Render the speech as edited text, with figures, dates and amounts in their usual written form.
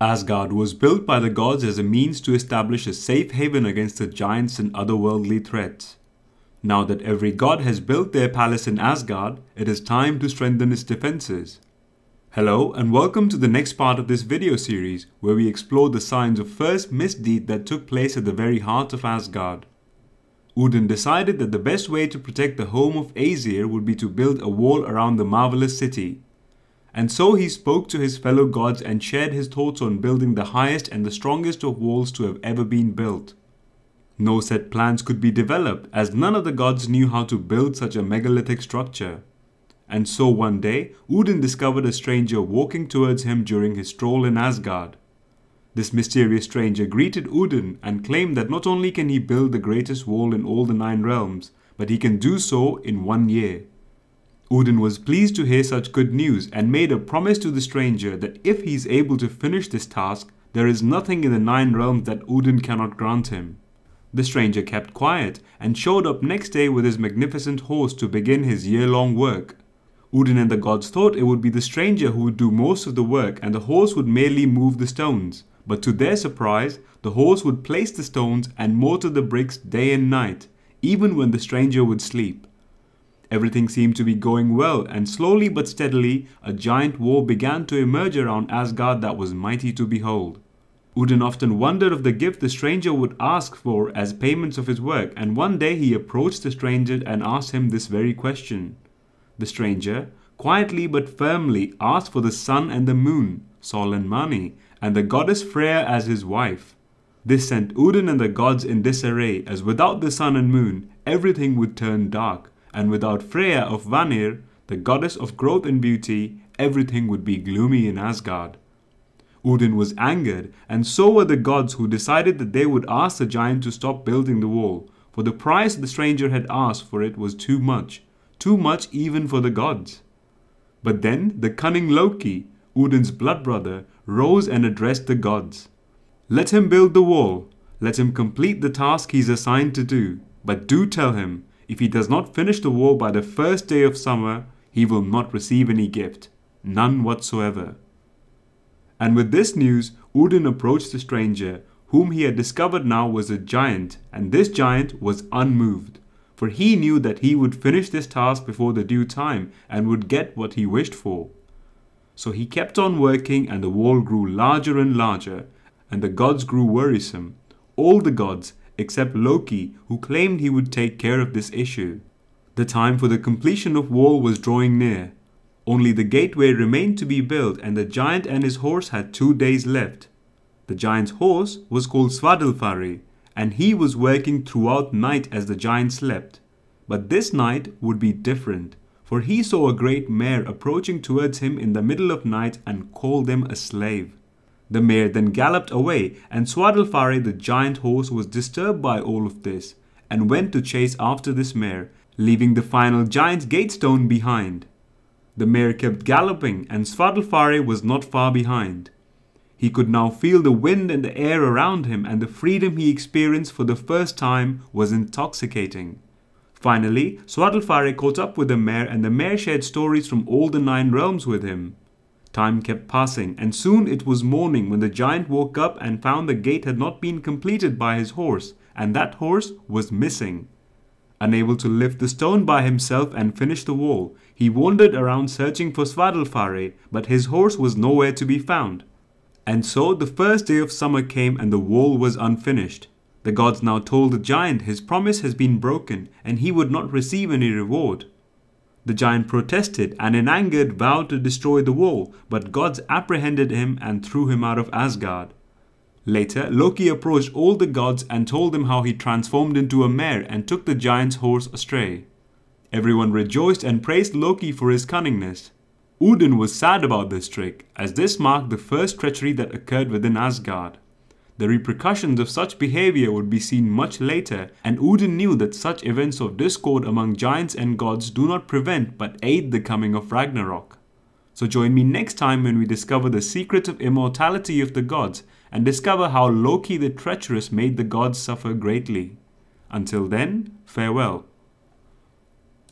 Asgard was built by the gods as a means to establish a safe haven against the giants and otherworldly threats. Now that every god has built their palace in Asgard, it is time to strengthen its defenses. Hello and welcome to the next part of this video series where we explore the signs of first misdeed that took place at the very heart of Asgard. Odin decided that the best way to protect the home of Aesir would be to build a wall around the marvelous city. And so he spoke to his fellow gods and shared his thoughts on building the highest and the strongest of walls to have ever been built. No set plans could be developed as none of the gods knew how to build such a megalithic structure. And so one day, Odin discovered a stranger walking towards him during his stroll in Asgard. This mysterious stranger greeted Odin and claimed that not only can he build the greatest wall in all the 9 realms, but he can do so in 1 year. Odin was pleased to hear such good news and made a promise to the stranger that if he is able to finish this task, there is nothing in the 9 realms that Odin cannot grant him. The stranger kept quiet and showed up next day with his magnificent horse to begin his year-long work. Odin and the gods thought it would be the stranger who would do most of the work and the horse would merely move the stones. But to their surprise, the horse would place the stones and mortar the bricks day and night, even when the stranger would sleep. Everything seemed to be going well, and slowly but steadily, a giant wall began to emerge around Asgard that was mighty to behold. Odin often wondered of the gift the stranger would ask for as payments of his work, and one day he approached the stranger and asked him this very question. The stranger, quietly but firmly, asked for the sun and the moon, Sol and Mani, and the goddess Freya as his wife. This sent Odin and the gods in disarray, as without the sun and moon, everything would turn dark. And without Freya of Vanir, the goddess of growth and beauty, everything would be gloomy in Asgard. Odin was angered, and so were the gods, who decided that they would ask the giant to stop building the wall, for the price the stranger had asked for it was too much even for the gods. But then the cunning Loki, Odin's blood brother, rose and addressed the gods. Let him build the wall, let him complete the task he is assigned to do, but do tell him, if he does not finish the wall by the first day of summer, he will not receive any gift, none whatsoever. And with this news, Odin approached the stranger, whom he had discovered now was a giant, and this giant was unmoved, for he knew that he would finish this task before the due time and would get what he wished for. So he kept on working, and the wall grew larger and larger, and the gods grew worrisome, all the gods, except Loki, who claimed he would take care of this issue. The time for the completion of wall was drawing near. Only the gateway remained to be built, and the giant and his horse had 2 days left. The giant's horse was called Svadilfari, and he was working throughout night as the giant slept. But this night would be different, for he saw a great mare approaching towards him in the middle of night and called him a slave. The mare then galloped away, and Svadilfari, the giant horse, was disturbed by all of this, and went to chase after this mare, leaving the final giant's gatestone behind. The mare kept galloping, and Svadilfari was not far behind. He could now feel the wind and the air around him, and the freedom he experienced for the first time was intoxicating. Finally, Svadilfari caught up with the mare, and the mare shared stories from all the 9 realms with him. Time kept passing, and soon it was morning when the giant woke up and found the gate had not been completed by his horse, and that horse was missing. Unable to lift the stone by himself and finish the wall, he wandered around searching for Svadilfari, but his horse was nowhere to be found. And so the first day of summer came and the wall was unfinished. The gods now told the giant his promise has been broken and he would not receive any reward. The giant protested and in anger vowed to destroy the wall, but gods apprehended him and threw him out of Asgard. Later, Loki approached all the gods and told them how he transformed into a mare and took the giant's horse astray. Everyone rejoiced and praised Loki for his cunningness. Odin was sad about this trick, as this marked the first treachery that occurred within Asgard. The repercussions of such behavior would be seen much later, and Odin knew that such events of discord among giants and gods do not prevent but aid the coming of Ragnarok. So join me next time when we discover the secret of immortality of the gods and discover how Loki the treacherous made the gods suffer greatly. Until then, farewell.